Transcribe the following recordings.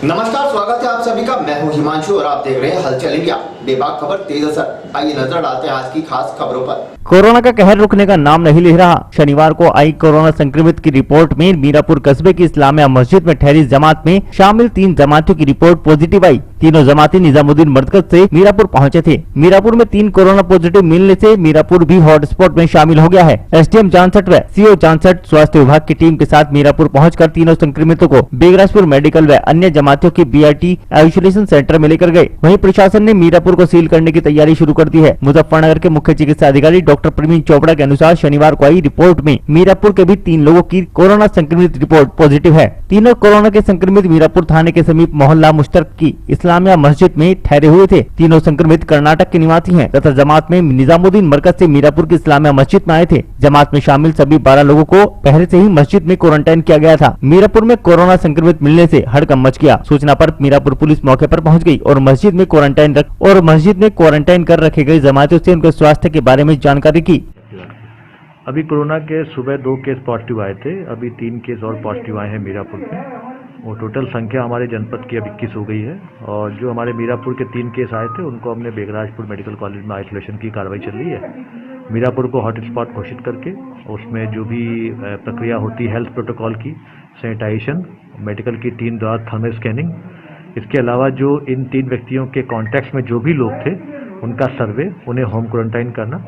नमस्कार, स्वागत है आप सभी का। मैं हूं हिमांशु और आप देख रहे हैं हलचल इंडिया। बेबाक खबर तेज असर। आइए नजर डालते हैं आज की खास खबरों पर। कोरोना का कहर रुकने का नाम नहीं ले रहा। शनिवार को आई कोरोना संक्रमित की रिपोर्ट में मीरापुर कस्बे की इस्लामिया मस्जिद में ठहरी जमात में शामिल 3 जमातियों की रिपोर्ट पॉजिटिव आई। तीनों जमाती निजामुद्दीन मरकज से मीरापुर पहुंचे थे। मीरापुर में 3 कोरोना पॉजिटिव मिलने से मीरापुर भी हॉटस्पॉट में शामिल हो गया है। एसडीएम जानसठ व सीओ जानसठ स्वास्थ्य विभाग की टीम के साथ मीरापुर पहुंचकर तीनों संक्रमितों को बेगराजपुर मेडिकल व अन्य जमातियों के बीआरटी आइसोलेशन सेंटर में लेकर गए। वहीं प्रशासन ने मीरापुर को सील करने की तैयारी शुरू कर दी है। मुजफ्फरनगर के मुख्य चिकित्सा अधिकारी डॉक्टर प्रवीण चोपड़ा के अनुसार शनिवार को आई रिपोर्ट में मीरापुर के भी 3 लोगों की कोरोना संक्रमित रिपोर्ट पॉजिटिव है। तीनों कोरोना के संक्रमित मीरापुर थाने के समीप मोहल्ला मुश्तरक की इस्लामिया मस्जिद में ठहरे हुए थे। तीनों संक्रमित कर्नाटक के निवासी हैं तथा जमात में निजामुद्दीन मरकज से मीरापुर की इस्लामिया मस्जिद में आए थे। जमात में शामिल सभी 12 लोगों को पहले से ही मस्जिद में क्वारंटाइन किया गया था। मीरापुर में कोरोना संक्रमित मिलने से हड़कंप मच गया। सूचना पर मीरापुर पुलिस मौके पर पहुंच गई और मस्जिद में क्वारंटाइन कर रखे गए जमातियों से उनके स्वास्थ्य के बारे में जानकारी की। अभी कोरोना के सुबह 2 केस पॉजिटिव आए थे, अभी 3 केस और पॉजिटिव आए हैं मीरापुर में और टोटल संख्या हमारे जनपद की अब 21 हो गई है। और जो हमारे मीरापुर के 3 केस आए थे उनको हमने बेगराजपुर मेडिकल कॉलेज में आइसोलेशन की कार्रवाई चल रही है। मीरापुर को हॉटस्पॉट घोषित करके उसमें जो भी प्रक्रिया होती है हेल्थ प्रोटोकॉल की, सैनिटाइजेशन, मेडिकल की टीम द्वारा थर्मल स्कैनिंग, इसके अलावा जो इन 3 व्यक्तियों के कॉन्टैक्ट्स में जो भी लोग थे उनका सर्वे, उन्हें होम क्वारंटाइन करना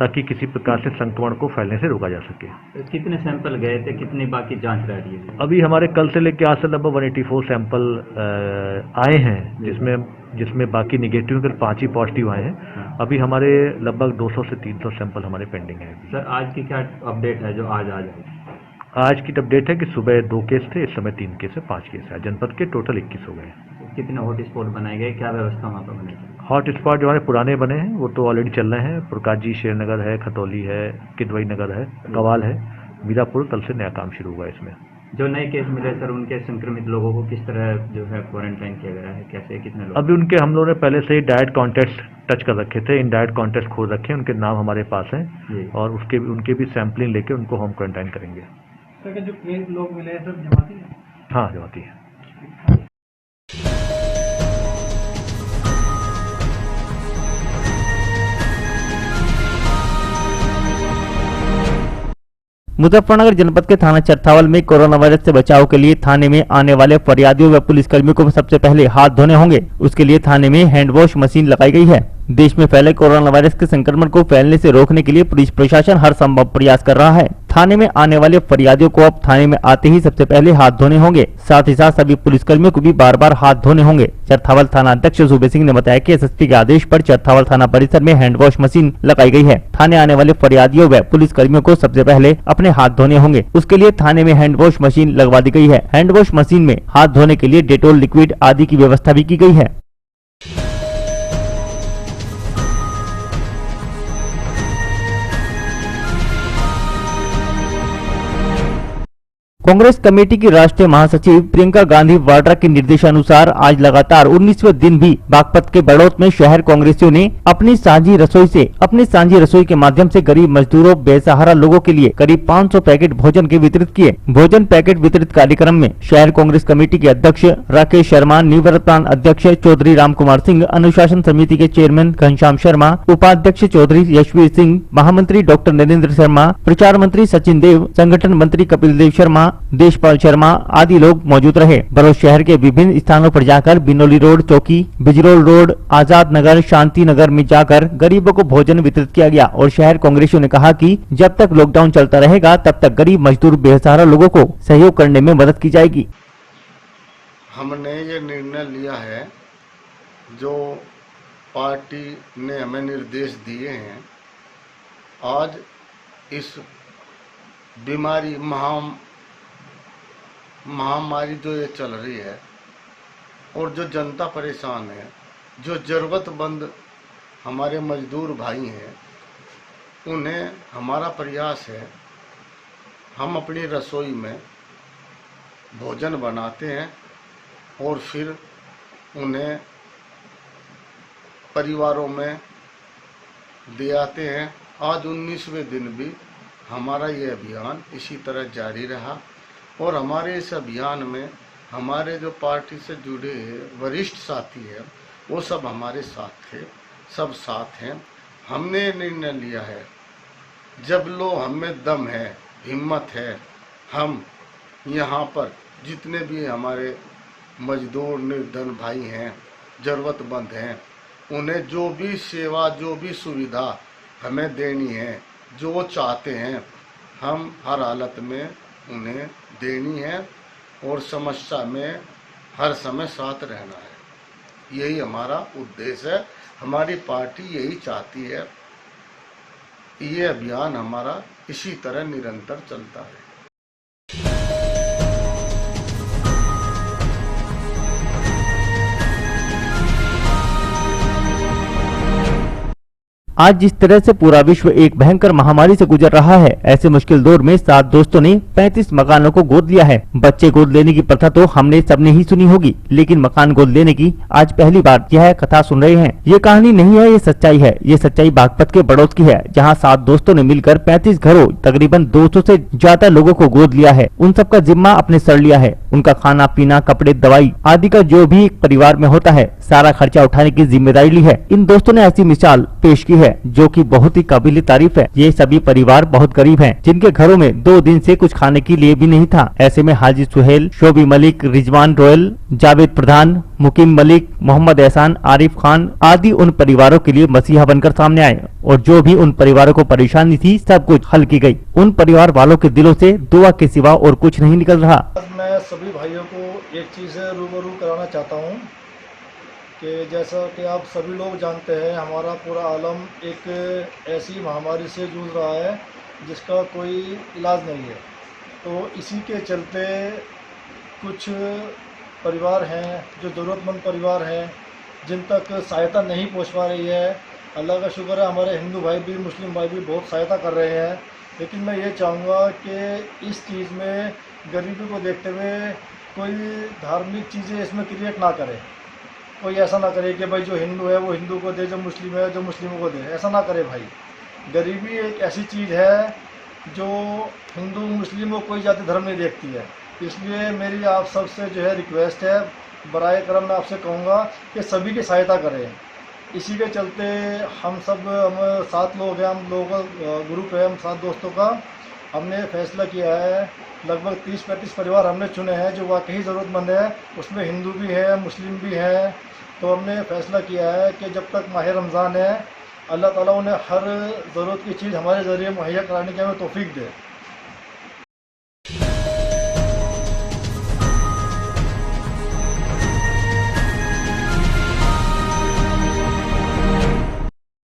ताकि किसी प्रकार से संक्रमण को फैलने से रोका जा सके। कितने सैंपल गए थे, कितनी बाकी जांच रह रही है? अभी हमारे कल से लेकर आज से लगभग 184 सैंपल आए हैं, जिसमें बाकी निगेटिव के 5 ही पॉजिटिव आए हैं। अभी हमारे लगभग 200 से 300 सैंपल हमारे पेंडिंग है। सर, आज की क्या अपडेट है जो आज जाए? आज की अपडेट है कि सुबह 2 केस थे, इस समय 3 केस है, 5 केस है। जनपद के टोटल 21 हो गए। कितने हॉटस्पॉट बनाए गए, क्या व्यवस्था वहाँ पर बनेगी? हॉटस्पॉट जो हमारे पुराने बने हैं वो तो ऑलरेडी चल रहे हैं। पुरकाजी शेरनगर है, खतौली है, किदवई नगर है, गवाल है, मीरापुर कल से नया काम शुरू हुआ है। इसमें जो नए केस मिले सर, उनके संक्रमित लोगों को किस तरह जो है क्वारंटाइन किया गया है, कैसे, कितने लोग? अभी उनके हम लोगों ने पहले से ही डायरेक्ट कॉन्टेक्ट टच कर रखे थे, इनडायरेक्ट कॉन्टेक्ट खोल रखे हैं, उनके नाम हमारे पास हैं और उनके भी सैंपलिंग लेके उनको होम क्वारंटाइन करेंगे। सर, जो केस लोग मिले हैं सब जमाती है? हाँ, जमाती है। मुजफ्फरनगर जनपद के थाना चरथावल में कोरोना वायरस से बचाव के लिए थाने में आने वाले फरियादियों व पुलिसकर्मियों को सबसे पहले हाथ धोने होंगे। उसके लिए थाने में हैंड वॉश मशीन लगाई गई है। देश में फैले कोरोना वायरस के संक्रमण को फैलने से रोकने के लिए पुलिस प्रशासन हर संभव प्रयास कर रहा है। थाने में आने वाले फरियादियों को अब थाने में आते ही सबसे पहले हाथ धोने होंगे। साथ ही साथ सभी पुलिसकर्मियों को भी बार बार हाथ धोने होंगे। चरथावल थाना अध्यक्ष सूबे सिंह ने बताया कि एसएसपी के आदेश पर चरथावल थाना परिसर में हैंड वॉश मशीन लगाई गई है। थाने आने वाले फरियादियों व पुलिसकर्मियों को सबसे पहले अपने हाथ धोने होंगे। उसके लिए थाने में हैंड वॉश मशीन लगवा दी गई है। हैंड वॉश मशीन में हाथ धोने के लिए डेटोल लिक्विड आदि की व्यवस्था भी की गई है। कांग्रेस कमेटी की राष्ट्रीय महासचिव प्रियंका गांधी वाड्रा के निर्देशानुसार आज लगातार 19वें दिन भी बागपत के बड़ौत में शहर कांग्रेसियों ने अपनी साझी रसोई के माध्यम से गरीब मजदूरों, बेसहारा लोगों के लिए करीब 500 पैकेट भोजन के वितरित किए। भोजन पैकेट वितरित कार्यक्रम में शहर कांग्रेस कमेटी के अध्यक्ष राकेश शर्मा, निवर्तमान अध्यक्ष चौधरी राम कुमार सिंह, अनुशासन समिति के चेयरमैन घनश्याम शर्मा, उपाध्यक्ष चौधरी यशवीर सिंह, महामंत्री डॉक्टर नरेंद्र शर्मा, प्रचार मंत्री सचिन देव, संगठन मंत्री कपिल देव शर्मा, देशपाल शर्मा आदि लोग मौजूद रहे। बड़ौत शहर के विभिन्न स्थानों पर जाकर बिनोली रोड, चौकी, बिजरोल रोड, आजाद नगर, शांति नगर में जाकर गरीबों को भोजन वितरित किया गया और शहर कांग्रेसियों ने कहा कि जब तक लॉकडाउन चलता रहेगा तब तक गरीब मजदूर, बेसहारा लोगों को सहयोग करने में मदद की जाएगी। हमने ये निर्णय लिया है, जो पार्टी ने हमें निर्देश दिए हैं, आज इस बीमारी महामारी जो ये चल रही है और जो जनता परेशान है, जो जरूरतमंद हमारे मजदूर भाई हैं, उन्हें हमारा प्रयास है, हम अपनी रसोई में भोजन बनाते हैं और फिर उन्हें परिवारों में दे आते हैं। आज 19वें दिन भी हमारा ये अभियान इसी तरह जारी रहा और हमारे इस अभियान में हमारे जो पार्टी से जुड़े वरिष्ठ साथी हैं वो सब हमारे साथ थे, सब साथ हैं। हमने निर्णय लिया है, जब लो हमें दम है, हिम्मत है, हम यहाँ पर जितने भी हमारे मजदूर निर्धन भाई हैं, ज़रूरतमंद हैं, उन्हें जो भी सेवा, जो भी सुविधा हमें देनी है, जो वो चाहते हैं, हम हर हालत में उन्हें देनी है और समस्या में हर समय साथ रहना है। यही हमारा उद्देश्य है, हमारी पार्टी यही चाहती है। ये अभियान हमारा इसी तरह निरंतर चलता है। आज जिस तरह से पूरा विश्व एक भयंकर महामारी से गुजर रहा है, ऐसे मुश्किल दौर में 7 दोस्तों ने 35 मकानों को गोद लिया है। बच्चे गोद लेने की प्रथा तो हमने सबने ही सुनी होगी, लेकिन मकान गोद लेने की आज पहली बार यह कथा सुन रहे हैं। ये कहानी नहीं है, ये सच्चाई है। ये सच्चाई बागपत के बड़ौत की है, जहाँ 7 दोस्तों ने मिलकर 35 घरों, तकरीबन 200 से ज्यादा लोगों को गोद लिया है। उन सबका जिम्मा अपने सर लिया है। उनका खाना पीना, कपड़े, दवाई आदि का जो भी एक परिवार में होता है, सारा खर्चा उठाने की जिम्मेदारी ली है। इन दोस्तों ने ऐसी मिसाल पेश की है जो कि बहुत ही काबिल तारीफ है। ये सभी परिवार बहुत गरीब हैं, जिनके घरों में 2 दिन से कुछ खाने के लिए भी नहीं था। ऐसे में हाजी सुहेल, शोबी मलिक, रिजवान रोयल, जावेद प्रधान, मुकीम मलिक, मोहम्मद एहसान, आरिफ खान आदि उन परिवारों के लिए मसीहा बनकर सामने आए और जो भी उन परिवारों को परेशानी थी सब कुछ हल की गई। उन परिवार वालों के दिलों से दुआ के सिवा और कुछ नहीं निकल रहा। मैं सभी भाइयों को एक चीज़ से रूबरू कराना चाहता हूँ कि जैसा कि आप सभी लोग जानते हैं, हमारा पूरा आलम एक ऐसी महामारी से जूझ रहा है जिसका कोई इलाज नहीं है। तो इसी के चलते कुछ परिवार हैं जो ज़रूरतमंद परिवार हैं, जिन तक सहायता नहीं पहुंच पा रही है। अल्लाह का शुक्र है, हमारे हिंदू भाई भी, मुस्लिम भाई भी बहुत सहायता कर रहे हैं। लेकिन मैं ये चाहूँगा कि इस चीज़ में गरीबी को देखते हुए कोई धार्मिक चीज़ें इसमें क्रिएट ना करे। कोई ऐसा ना करे कि भाई जो हिंदू है वो हिंदू को दे, जो मुस्लिम है जो मुस्लिमों को दे, ऐसा ना करे भाई। गरीबी एक ऐसी चीज़ है जो हिंदू मुस्लिम को कोई जाति धर्म नहीं देखती है। इसलिए मेरी आप सबसे जो है रिक्वेस्ट है, बराए करम मैं आपसे कहूँगा कि सभी की सहायता करें। इसी के चलते हम 7 लोग हैं, हम लोगों का ग्रुप है, हम 7 दोस्तों का हमने फैसला किया है। लगभग 30-35 परिवार हमने चुने हैं जो वाकई ज़रूरतमंद है, उसमें हिंदू भी है, मुस्लिम भी है। तो हमने फैसला किया है कि जब तक माह रमज़ान है, अल्लाह ताला उन्हें हर ज़रूरत की चीज़ हमारे ज़रिए मुहैया कराने की हमें तौफीक दे।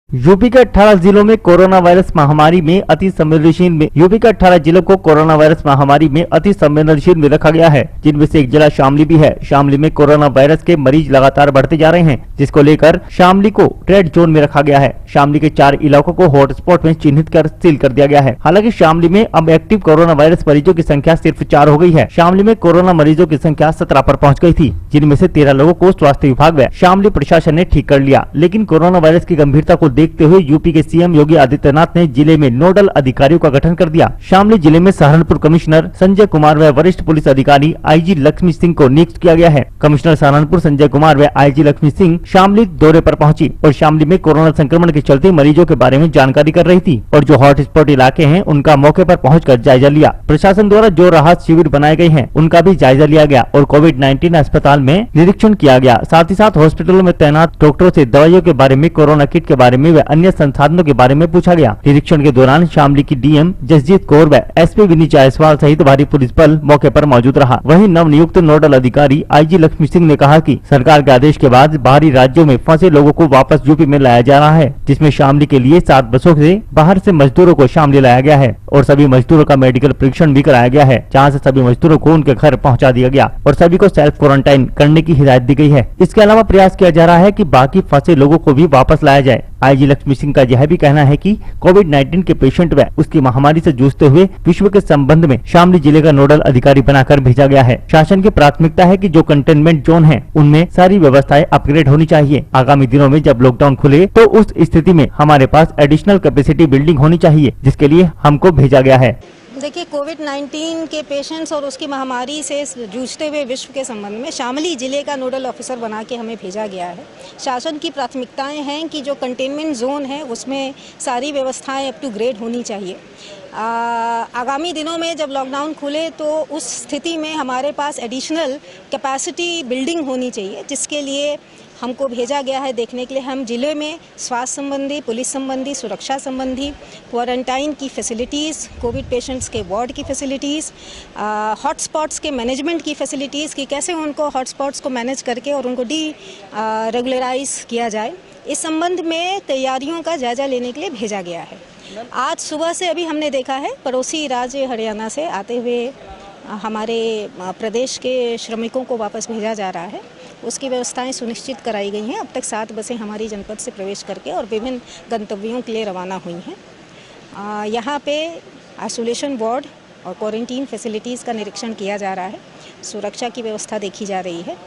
यूपी के 18 जिलों में कोरोना वायरस महामारी में अति संवेदनशील में यूपी के 18 जिलों को कोरोना वायरस महामारी में अति संवेदनशील में रखा गया है, जिनमें से एक जिला शामली भी है। शामली में कोरोना वायरस के मरीज लगातार बढ़ते जा रहे हैं, जिसको लेकर शामली को रेड जोन में रखा गया है। शामली के 4 इलाकों को हॉटस्पॉट में चिन्हित कर सील कर दिया गया है। हालांकि शामली में अब एक्टिव कोरोना वायरस मरीजों की संख्या सिर्फ 4 हो गई है। शामली में कोरोना मरीजों की संख्या 17 पर पहुँच गयी थी, जिनमें से 13 लोगों को स्वास्थ्य विभाग व शामली प्रशासन ने ठीक कर लिया। लेकिन कोरोना वायरस की गंभीरता को देखते हुए यूपी के सीएम योगी आदित्यनाथ ने जिले में नोडल अधिकारियों का गठन कर दिया। शामली जिले में सहारनपुर कमिश्नर संजय कुमार व वरिष्ठ पुलिस अधिकारी आईजी लक्ष्मी सिंह को नियुक्त किया गया है। कमिश्नर सहारनपुर संजय कुमार व आईजी लक्ष्मी सिंह शामली दौरे पर पहुंची और शामली में कोरोना संक्रमण के चलते मरीजों के बारे में जानकारी कर रही थी और जो हॉटस्पॉट इलाके हैं उनका मौके पर पहुंचकर जायजा लिया। प्रशासन द्वारा जो राहत शिविर बनाए गए हैं उनका भी जायजा लिया गया और कोविड-19 अस्पताल में निरीक्षण किया गया। साथ ही साथ हॉस्पिटलों में तैनात डॉक्टरों से दवाइयों के बारे में, कोरोना किट के बारे में व अन्य संसाधनों के बारे में पूछा गया। निरीक्षण के दौरान शामली की डीएम जसजीत कौर व एसपी विनीत जायसवाल सहित भारी पुलिस बल मौके पर मौजूद रहा। वहीं नवनियुक्त नोडल अधिकारी आईजी लक्ष्मी सिंह ने कहा कि सरकार के आदेश के बाद बाहरी राज्यों में फंसे लोगों को वापस यूपी में लाया जा रहा है, जिसमें शामली के लिए 7 बसों से बाहर से मजदूरों को शामली लाया गया है और सभी मजदूरों का मेडिकल परीक्षण भी कराया गया है, जहाँ से सभी मजदूरों को उनके घर पहुँचा दिया गया और सभी को सेल्फ क्वारंटाइन करने की हिदायत दी गई है। इसके अलावा प्रयास किया जा रहा है कि बाकी फंसे लोगों को भी वापस लाया जाए। आईजी लक्ष्मी सिंह का यह भी कहना है कि कोविड-19 के पेशेंट व उसकी महामारी से जूझते हुए विश्व के संबंध में शामली जिले का नोडल अधिकारी बनाकर भेजा गया है। शासन की प्राथमिकता है कि जो कंटेनमेंट जोन है उनमें सारी व्यवस्थाएं अपग्रेड होनी चाहिए। आगामी दिनों में जब लॉकडाउन खुले तो उस स्थिति में हमारे पास एडिशनल कैपेसिटी बिल्डिंग होनी चाहिए, जिसके लिए हमको भेजा गया है। देखिए, कोविड-19 के पेशेंट्स और उसकी महामारी से जूझते हुए विश्व के संबंध में शामली जिले का नोडल ऑफिसर बना के हमें भेजा गया है। शासन की प्राथमिकताएं हैं कि जो कंटेनमेंट जोन है उसमें सारी व्यवस्थाएं अप टू ग्रेड होनी चाहिए। आगामी दिनों में जब लॉकडाउन खुले तो उस स्थिति में हमारे पास एडिशनल कैपेसिटी बिल्डिंग होनी चाहिए, जिसके लिए हमको भेजा गया है देखने के लिए। हम जिले में स्वास्थ्य संबंधी, पुलिस संबंधी, सुरक्षा संबंधी, क्वारंटाइन की फैसिलिटीज़, कोविड पेशेंट्स के वार्ड की फैसिलिटीज़, हॉटस्पॉट्स के मैनेजमेंट की फैसिलिटीज़ कि कैसे उनको हॉटस्पॉट्स को मैनेज करके और उनको रेगुलराइज किया जाए, इस संबंध में तैयारियों का जायजा लेने के लिए भेजा गया है। आज सुबह से अभी हमने देखा है पड़ोसी राज्य हरियाणा से आते हुए हमारे प्रदेश के श्रमिकों को वापस भेजा जा रहा है। उसकी व्यवस्थाएं सुनिश्चित कराई गई हैं। अब तक 7 बसें हमारी जनपद से प्रवेश करके और विभिन्न गंतव्यों के लिए रवाना हुई हैं। यहाँ पे आइसोलेशन वार्ड और क्वारंटीन फैसिलिटीज़ का निरीक्षण किया जा रहा है। सुरक्षा की व्यवस्था देखी जा रही है।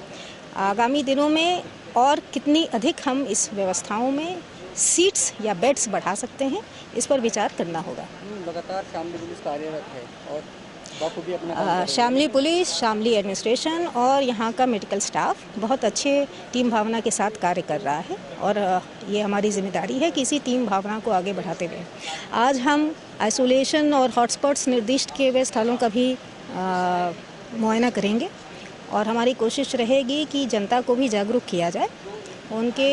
आगामी दिनों में और कितनी अधिक हम इस व्यवस्थाओं में सीट्स या बेड्स बढ़ा सकते हैं, इस पर विचार करना होगा। लगातार शामली पुलिस कार्यरत है और बाखूबी अपना शामली पुलिस, शामली एडमिनिस्ट्रेशन और यहाँ का मेडिकल स्टाफ बहुत अच्छे टीम भावना के साथ कार्य कर रहा है और ये हमारी जिम्मेदारी है कि इसी टीम भावना को आगे बढ़ाते हुए आज हम आइसोलेशन और हॉटस्पॉट्स निर्दिष्ट किए हुए स्थलों का भी मुआयना करेंगे और हमारी कोशिश रहेगी कि जनता को भी जागरूक किया जाए। उनके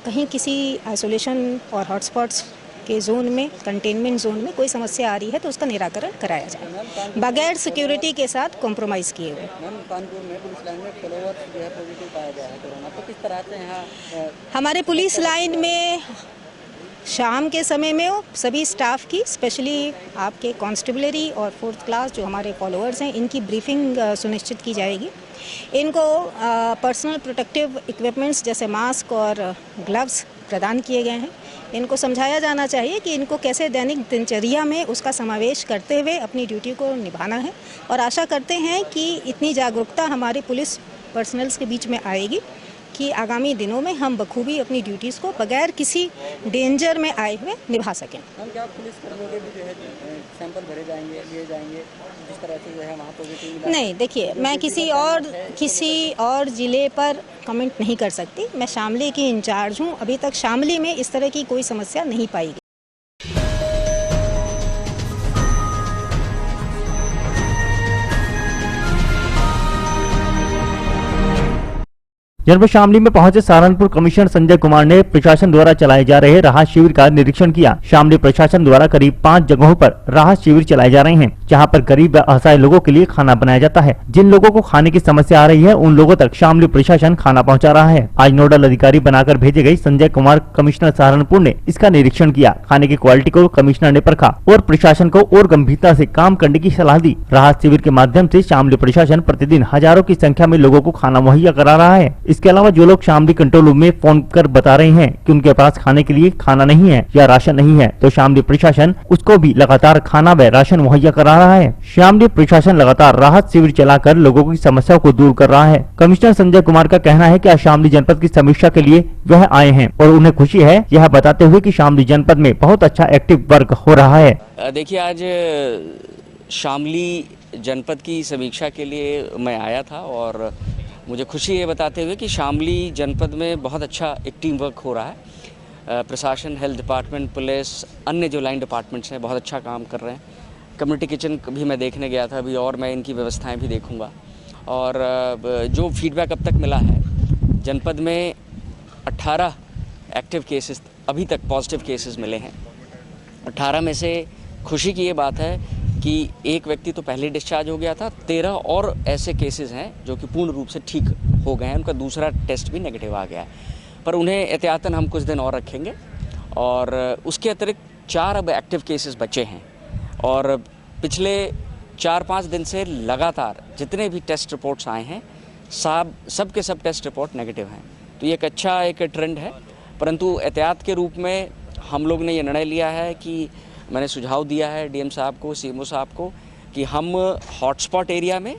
कहीं किसी आइसोलेशन और हॉटस्पॉट्स के जोन में, कंटेनमेंट जोन में कोई समस्या आ रही है तो उसका निराकरण कराया जाए बगैर सिक्योरिटी के साथ कॉम्प्रोमाइज़ किए हुए। कानपुर में पुलिस लाइन में फॉलोअर्स जो है पॉजिटिव पाया गया है कोरोना, तो किस तरह से यहाँ हमारे पुलिस लाइन में शाम के समय में सभी स्टाफ की, स्पेशली आपके कांस्टेबलरी और 4th क्लास जो हमारे फॉलोअर्स हैं, इनकी ब्रीफिंग सुनिश्चित की जाएगी। इनको पर्सनल प्रोटेक्टिव इक्विपमेंट्स जैसे मास्क और ग्लव्स प्रदान किए गए हैं। इनको समझाया जाना चाहिए कि इनको कैसे दैनिक दिनचर्या में उसका समावेश करते हुए अपनी ड्यूटी को निभाना है और आशा करते हैं कि इतनी जागरूकता हमारे पुलिस पर्सनल्स के बीच में आएगी कि आगामी दिनों में हम बखूबी अपनी ड्यूटीज़ को बगैर किसी डेंजर में आए हुए निभा सकें। हम क्या पुलिस कर्मियों के भी जो है सैंपल भरे जाएंगे, लिए जाएंगे, जिस तरह से जो है वहाँ पॉजिटिव मिला? नहीं, देखिए, मैं किसी और ज़िले पर कमेंट नहीं कर सकती। मैं शामली की इंचार्ज हूँ। अभी तक शामली में इस तरह की कोई समस्या नहीं पाई गई। जनपद शामली में पहुंचे सहारनपुर कमिश्नर संजय कुमार ने प्रशासन द्वारा चलाए जा रहे राहत शिविर का निरीक्षण किया। शामली प्रशासन द्वारा करीब 5 जगहों पर राहत शिविर चलाए जा रहे हैं, जहां पर गरीब व असहाय लोगों के लिए खाना बनाया जाता है। जिन लोगों को खाने की समस्या आ रही है उन लोगों तक शामली प्रशासन खाना पहुंचा रहा है। आज नोडल अधिकारी बनाकर भेजे गए संजय कुमार कमिश्नर सहारनपुर ने इसका निरीक्षण किया। खाने की क्वालिटी को कमिश्नर ने परखा और प्रशासन को और गंभीरता से काम करने की सलाह दी। राहत शिविर के माध्यम से शामली प्रशासन प्रतिदिन हजारों की संख्या में लोगों को खाना मुहैया करा रहा है। इसके अलावा जो लोग शामली कंट्रोल रूम में फोन कर बता रहे हैं कि उनके पास खाने के लिए खाना नहीं है या राशन नहीं है, तो शामली प्रशासन उसको भी लगातार खाना व राशन मुहैया करा रहा है। शामली प्रशासन लगातार राहत शिविर चलाकर लोगों की समस्याओं को दूर कर रहा है। कमिश्नर संजय कुमार का कहना है कि आज शामली जनपद की समीक्षा के लिए वह आए हैं और उन्हें खुशी है, यह बताते हुए कि शामली जनपद में बहुत अच्छा एक्टिव वर्क हो रहा है। देखिए, आज शामली जनपद की समीक्षा के लिए मैं आया था और मुझे खुशी है बताते हुए कि शामली जनपद में बहुत अच्छा एक टीम वर्क हो रहा है। प्रशासन, हेल्थ डिपार्टमेंट, पुलिस, अन्य जो लाइन डिपार्टमेंट्स हैं बहुत अच्छा काम कर रहे हैं। कम्युनिटी किचन भी मैं देखने गया था अभी और मैं इनकी व्यवस्थाएं भी देखूंगा। और जो फीडबैक अब तक मिला है, जनपद में 18 एक्टिव केसेस अभी तक पॉजिटिव केसेस मिले हैं। 18 में से खुशी की ये बात है कि एक व्यक्ति तो पहले डिस्चार्ज हो गया था, 13 और ऐसे केसेस हैं जो कि पूर्ण रूप से ठीक हो गए हैं। उनका दूसरा टेस्ट भी नेगेटिव आ गया है, पर उन्हें एहतियातन हम कुछ दिन और रखेंगे। और उसके अतिरिक्त 4 अब एक्टिव केसेस बचे हैं और पिछले 4-5 दिन से लगातार जितने भी टेस्ट रिपोर्ट्स आए हैं सब के सब टेस्ट रिपोर्ट नेगेटिव हैं। तो ये एक अच्छा एक ट्रेंड है, परंतु एहतियात के रूप में हम लोग ने ये निर्णय लिया है कि मैंने सुझाव दिया है डीएम साहब को, सीएमओ साहब को कि हम हॉटस्पॉट एरिया में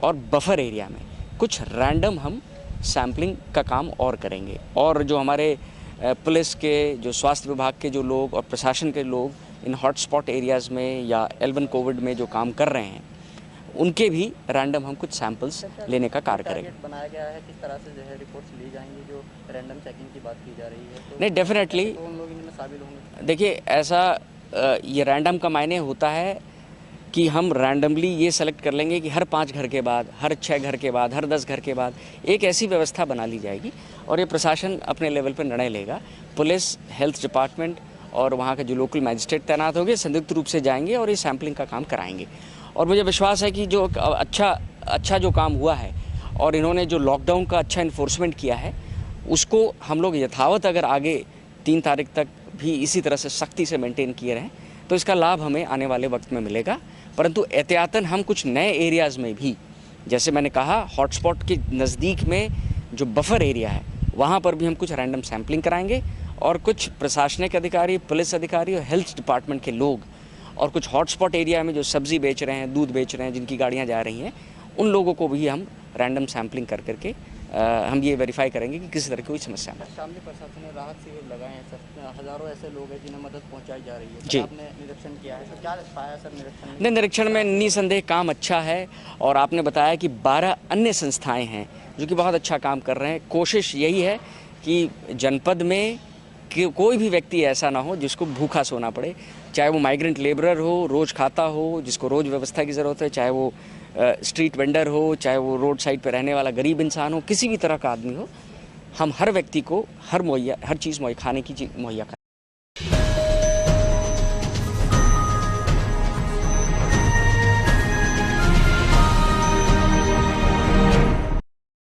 और बफर एरिया में कुछ रैंडम हम सैम्पलिंग का काम और करेंगे। और जो हमारे पुलिस के, जो स्वास्थ्य विभाग के जो लोग और प्रशासन के लोग इन हॉटस्पॉट एरियाज़ में या L1 कोविड में जो काम कर रहे हैं, उनके भी रैंडम हम कुछ सैंपल्स लेने का कार्य करेंगे। बनाया गया है, किस तरह से जो है रिपोर्ट्स ली जाएंगी, जो रैंडम चेकिंग की बात की जा रही है? तो नहीं, डेफिनेटली तो उन लोग इनमें शामिल होंगे। देखिए, ऐसा ये रैंडम का मायने होता है कि हम रैंडमली ये सेलेक्ट कर लेंगे कि हर 5 घर के बाद, हर 6 घर के बाद, हर 10 घर के बाद एक ऐसी व्यवस्था बना ली जाएगी और ये प्रशासन अपने लेवल पर निर्णय लेगा। पुलिस, हेल्थ डिपार्टमेंट और वहाँ के जो लोकल मैजिस्ट्रेट तैनात होंगे संयुक्त रूप से जाएंगे और ये सैम्पलिंग का काम कराएंगे। और मुझे विश्वास है कि जो अच्छा जो काम हुआ है और इन्होंने जो लॉकडाउन का अच्छा इन्फोर्समेंट किया है, उसको हम लोग यथावत अगर आगे 3 तारीख तक भी इसी तरह से सख्ती से मेंटेन किए रहें तो इसका लाभ हमें आने वाले वक्त में मिलेगा। परंतु एहतियातन हम कुछ नए एरियाज़ में भी, जैसे मैंने कहा, हॉटस्पॉट के नज़दीक में जो बफर एरिया है वहाँ पर भी हम कुछ रैंडम सैम्पलिंग कराएंगे और कुछ प्रशासनिक अधिकारी, पुलिस अधिकारी और हेल्थ डिपार्टमेंट के लोग और कुछ हॉटस्पॉट एरिया में जो सब्ज़ी बेच रहे हैं, दूध बेच रहे हैं, जिनकी गाड़ियाँ जा रही हैं, उन लोगों को भी हम रैंडम सैम्पलिंग कर करके हम ये वेरीफाई करेंगे कि किसी तरह की कोई समस्या नहीं। शामली प्रशासन ने राहत शिविर लगाए हैं सर, हज़ारों ऐसे लोग हैं जिन्हें मदद पहुंचाई जा रही है। जी, आपने निरीक्षण किया है, क्या पाया सर निरीक्षण में? नहीं, निरीक्षण में निसंदेह काम अच्छा है और आपने बताया कि 12 अन्य संस्थाएं हैं जो कि बहुत अच्छा काम कर रहे हैं। कोशिश यही है कि जनपद में कि कोई भी व्यक्ति ऐसा ना हो जिसको भूखा सोना पड़े, चाहे वो माइग्रेंट लेबरर हो, रोज़ खाता हो, जिसको रोज़ व्यवस्था की ज़रूरत है, चाहे वो स्ट्रीट वेंडर हो, चाहे वो रोड साइड पर रहने वाला गरीब इंसान हो, किसी भी तरह का आदमी हो, हम हर व्यक्ति को हर चीज़ मुहैया, खाने की चीज़ मुहैया करें।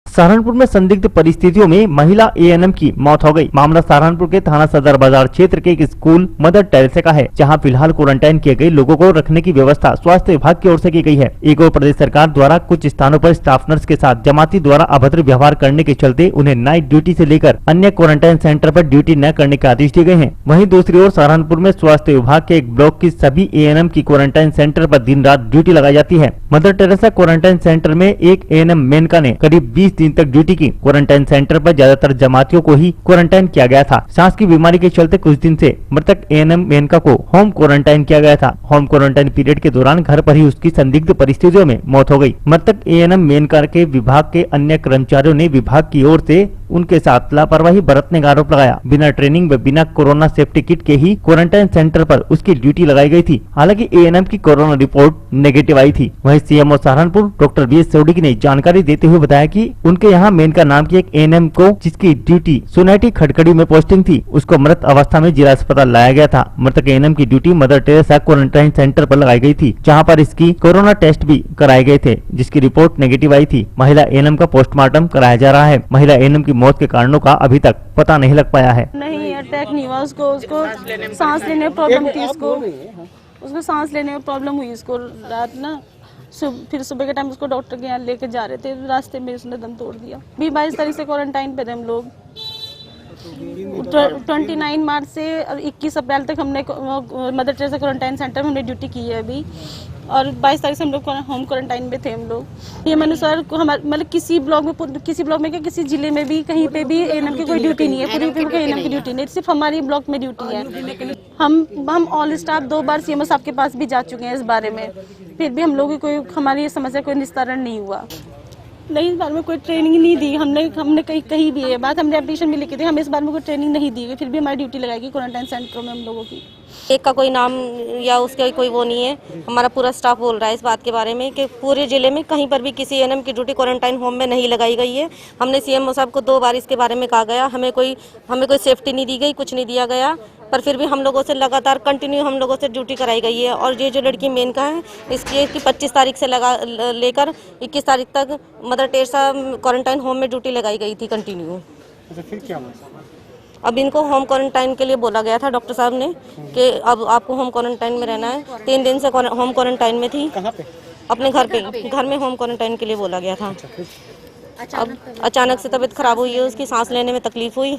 सहारनपुर में संदिग्ध परिस्थितियों में महिला एएनएम की मौत हो गई। मामला सहारनपुर के थाना सदर बाजार क्षेत्र के एक स्कूल मदर टेरेसा का है, जहां फिलहाल क्वारंटाइन किए गए लोगों को रखने की व्यवस्था स्वास्थ्य विभाग की ओर से की गई है। एक और प्रदेश सरकार द्वारा कुछ स्थानों पर स्टाफ नर्स के साथ जमाती द्वारा अभद्र व्यवहार करने के चलते उन्हें नाइट ड्यूटी से लेकर अन्य क्वारंटाइन सेंटर पर ड्यूटी न करने के आदेश दिए गए हैं। वहीं दूसरी ओर सहारनपुर में स्वास्थ्य विभाग के एक ब्लॉक की सभी एएनएम की क्वारंटाइन सेंटर पर दिन रात ड्यूटी लगाई जाती है। मदर टेरेसा क्वारंटाइन सेंटर में एक एएनएम मेनका ने करीब 20 दिन तक ड्यूटी की। क्वारंटाइन सेंटर पर ज्यादातर जमातियों को ही क्वारंटाइन किया गया था। सांस की बीमारी के चलते कुछ दिन से मृतक एएनएम मेनका को होम क्वारंटाइन किया गया था। होम क्वारंटाइन पीरियड के दौरान घर पर ही उसकी संदिग्ध परिस्थितियों में मौत हो गई। मृतक एएनएम मेनका के विभाग के अन्य कर्मचारियों ने विभाग की ओर से उनके साथ लापरवाही बरतने का आरोप लगाया। बिना ट्रेनिंग व बिना कोरोना सेफ्टी किट के ही क्वारंटाइन सेंटर पर उसकी ड्यूटी लगाई गई थी। हालांकि एएनएम की कोरोना रिपोर्ट नेगेटिव आई थी। वहीं CMO Saharanpur doctor V S Sodhi ने जानकारी देते हुए बताया कि उनके यहाँ मेनका नाम की एक एएनएम को, जिसकी ड्यूटी सोनाटी खड़खड़ी में पोस्टिंग थी, उसको मृत अवस्था में जिला अस्पताल लाया गया था। मृतक एएनएम की duty mother Teresa quarantine centre पर लगाई गई थी, जहाँ पर इसकी कोरोना टेस्ट भी कराए गए थे, जिसकी रिपोर्ट नेगेटिव आई थी। महिला एएनएम का पोस्टमार्टम कराया जा रहा है। महिला एएनएम की मौत के कारणों का अभी तक पता नहीं लग पाया है। नहीं, अटैक नहीं हुआ उसको सांस लेने में प्रॉब्लम थी। उसको सांस लेने में प्रॉब्लम हुई उसको रात ना। फिर सुबह के टाइम उसको डॉक्टर के यहाँ लेके जा रहे थे, रास्ते में उसने दम तोड़ दिया। 22 तारीख से क्वारंटाइन पे थे हम लोग। 29 मार्च से 21 अप्रैल तक हमने मदर टेरेसा क्वारंटाइन सेंटर में हमने ड्यूटी की है अभी, और 22 तारीख से हम लोग होम क्वारंटाइन में थे हम लोग। ये अनुसार मतलब किसी ब्लॉक में क्या किसी जिले में भी कहीं पे भी एएनएम की कोई ड्यूटी नहीं है। पूरी एएनएम की ड्यूटी नहीं, सिर्फ हमारी ब्लॉक में ड्यूटी है। हम ऑल स्टाफ 2 बार सीएमओ साहब के पास भी जा चुके हैं इस बारे में, फिर भी हम लोगों को हमारी समस्या कोई निस्तारण नहीं हुआ। नहीं, इस बारे में कोई ट्रेनिंग नहीं दी हमने कहीं भी ये बात हमने एप्लीकेशन भी लिखी थी, हमें इस बारे में कोई ट्रेनिंग नहीं दी गई, फिर भी हमारी ड्यूटी लगाएगी क्वारंटाइन सेंटरों में हम लोगों की। एक का कोई नाम या उसका कोई वो नहीं है। हमारा पूरा स्टाफ बोल रहा है इस बात के बारे में कि पूरे जिले में कहीं पर भी किसी एएनएम की ड्यूटी क्वारंटाइन होम में नहीं लगाई गई है। हमने सीएमओ साहब को 2 बार इसके बारे में कहा गया, हमें कोई सेफ्टी नहीं दी गई, कुछ नहीं दिया गया, पर फिर भी हम लोगों से लगातार कंटिन्यू हम लोगों से ड्यूटी कराई गई है। और ये जो लड़की मेनका है इसकी 25 तारीख से लेकर 21 तारीख तक मदर टेरेसा क्वारंटाइन होम में ड्यूटी लगाई गई थी कंटिन्यू। फिर क्या हुआ? अब इनको होम क्वारंटाइन के लिए बोला गया था डॉक्टर साहब ने कि अब आपको होम क्वारंटाइन में रहना है। 3 दिन से होम क्वारंटाइन में थी। कहाँ पे? अपने घर पे, घर में होम क्वारंटाइन के लिए बोला गया था। अब अचानक से तबीयत खराब हुई है, उसकी सांस लेने में तकलीफ हुई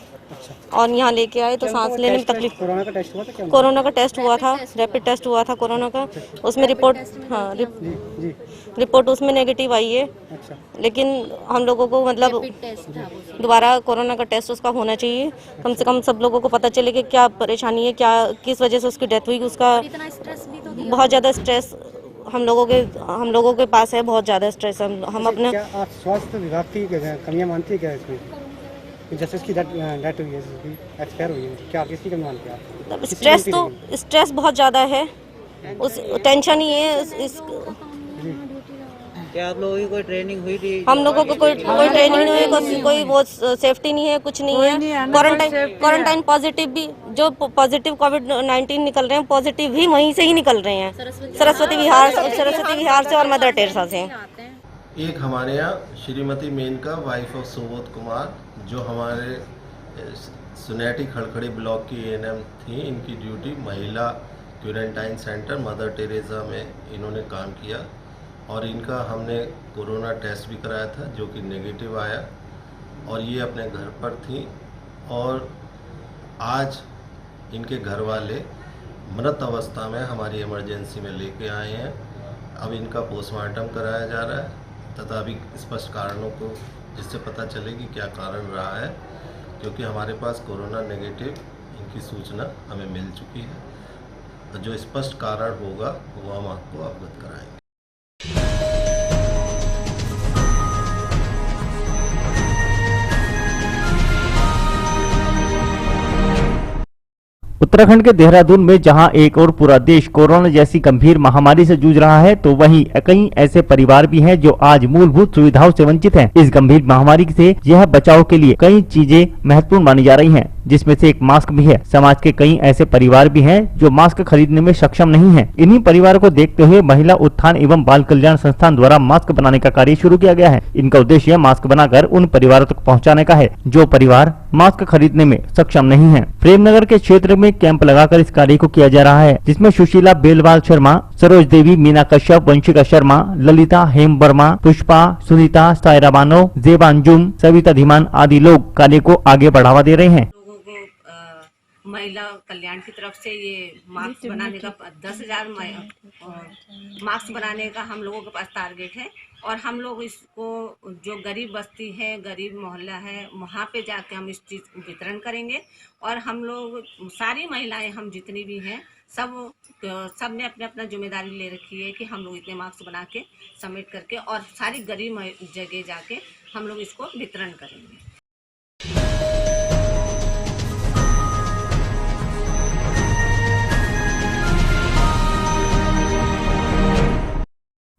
और यहाँ लेके आए तो सांस लेने में तकलीफ। कोरोना का टेस्ट हुआ था क्या? कोरोना का टेस्ट हुआ था, रैपिड टेस्ट हुआ था कोरोना का, उसमें रिपोर्ट रिपोर्ट उसमें नेगेटिव आई है। लेकिन हम लोगों को मतलब दोबारा कोरोना का टेस्ट उसका होना चाहिए, कम से कम सब लोगों को पता चले कि क्या परेशानी है, क्या किस वजह से उसकी डेथ हुई। उसका बहुत ज़्यादा स्ट्रेस हम लोगों के पास है, बहुत ज़्यादा स्ट्रेस। हम अपना आप स्वास्थ्य विभाग की कमियां मानती है क्या इसमें? जैसे इसकी डेथ हुई है, एक्सपायर हुई है, क्या किसकी कमी मानती है आप? स्ट्रेस बहुत ज़्यादा है, उस टेंशन ही है। क्या आप लोगों की कोई ट्रेनिंग हुई थी? हम लोगों को कोई ट्रेनिंग नहीं है, कोई वो सेफ्टी नहीं है, कुछ नहीं है। क्वारंटाइन पॉजिटिव भी जो पॉजिटिव कोविड-19 निकल रहे हैं, पॉजिटिव भी वहीं से ही निकल रहे हैं, सरस्वती विहार से और मदर टेरेसा से। एक हमारे यहाँ श्रीमती मेनका वाइफ ऑफ सुबोध कुमार, जो हमारे सुनेटी खड़खड़ी ब्लॉक की एएनएम थी, इनकी ड्यूटी महिला क्वारंटाइन सेंटर मदर टेरेसा में इन्होंने काम किया और इनका हमने कोरोना टेस्ट भी कराया था जो कि नेगेटिव आया और ये अपने घर पर थी। और आज इनके घर वाले मृत अवस्था में हमारी इमरजेंसी में लेके आए हैं। अब इनका पोस्टमार्टम कराया जा रहा है तथा अभी स्पष्ट कारणों को जिससे पता चले कि क्या कारण रहा है, क्योंकि हमारे पास कोरोना नेगेटिव इनकी सूचना हमें मिल चुकी है। तो जो स्पष्ट कारण होगा वो हम आपको अवगत कराएंगे। उत्तराखंड के देहरादून में जहां एक और पूरा देश कोरोना जैसी गंभीर महामारी से जूझ रहा है, तो वहीं कई ऐसे परिवार भी हैं जो आज मूलभूत सुविधाओं से वंचित हैं। इस गंभीर महामारी से यह बचाव के लिए कई चीजें महत्वपूर्ण मानी जा रही हैं, जिसमें से एक मास्क भी है। समाज के कई ऐसे परिवार भी हैं जो मास्क खरीदने में सक्षम नहीं हैं। इन्हीं परिवारों को देखते हुए महिला उत्थान एवं बाल कल्याण संस्थान द्वारा मास्क बनाने का कार्य शुरू किया गया है। इनका उद्देश्य मास्क बनाकर उन परिवारों तक पहुँचाने का है जो परिवार मास्क खरीदने में सक्षम नहीं है। प्रेमनगर के क्षेत्र में कैंप लगाकर इस कार्य को किया जा रहा है, जिसमें सुशीला बेलवाल शर्मा, सरोज देवी, मीना कश्यप, वंशिका शर्मा, ललिता हेम वर्मा, पुष्पा, सुनीता, सायरा बानो, जेबा अंजुम, सविता धीमान आदि लोग कार्य को आगे बढ़ावा दे रहे हैं। महिला कल्याण की तरफ से ये मास्क बनाने का 10,000 मास्क बनाने का हम लोगों के पास टारगेट है और हम लोग इसको जो गरीब बस्ती है, गरीब मोहल्ला है, वहाँ पे जाके हम इस चीज़ को वितरण करेंगे। और हम लोग सारी महिलाएं, हम जितनी भी हैं, सब ने अपने अपना जिम्मेदारी ले रखी है कि हम लोग इतने मास्क बना के सबमिट करके और सारी गरीब जगह जाके हम लोग इसको वितरण करेंगे।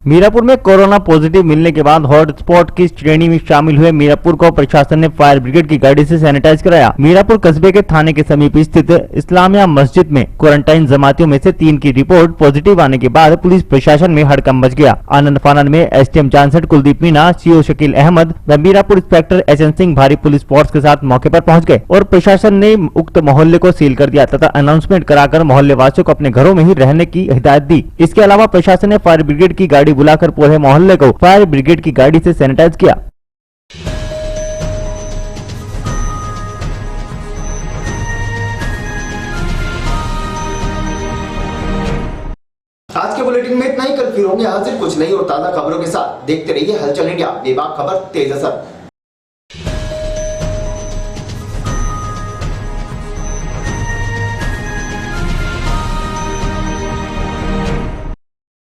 मीरापुर में कोरोना पॉजिटिव मिलने के बाद हॉटस्पॉट की श्रेणी में शामिल हुए मीरापुर को प्रशासन ने फायर ब्रिगेड की गाड़ी से सैनिटाइज कराया। मीरापुर कस्बे के थाने के समीप स्थित इस्लामिया मस्जिद में क्वारंटाइन जमातियों में से 3 की रिपोर्ट पॉजिटिव आने के बाद पुलिस प्रशासन में हड़कंप मच गया। आनंद फानंद में एसडीएम जानसठ कुलदीप मीणा, सीओ शकील अहमद व मीरापुर इंस्पेक्टर एसएन सिंह भारी पुलिस फोर्स के साथ मौके पर पहुंच गए और प्रशासन ने उक्त मोहल्ले को सील कर दिया तथा अनाउंसमेंट कराकर मोहल्ले वासियों को अपने घरों में ही रहने की हिदायत दी। इसके अलावा प्रशासन ने फायर ब्रिगेड की गाड़ी बुलाकर पूरे मोहल्ले को फायर ब्रिगेड की गाड़ी से सैनिटाइज किया। आज के बुलेटिन में इतना ही। कल फिर होंगे हाजिर कुछ नई और ताजा खबरों के साथ। देखते रहिए हलचल इंडिया, बेबाक खबर तेज असर।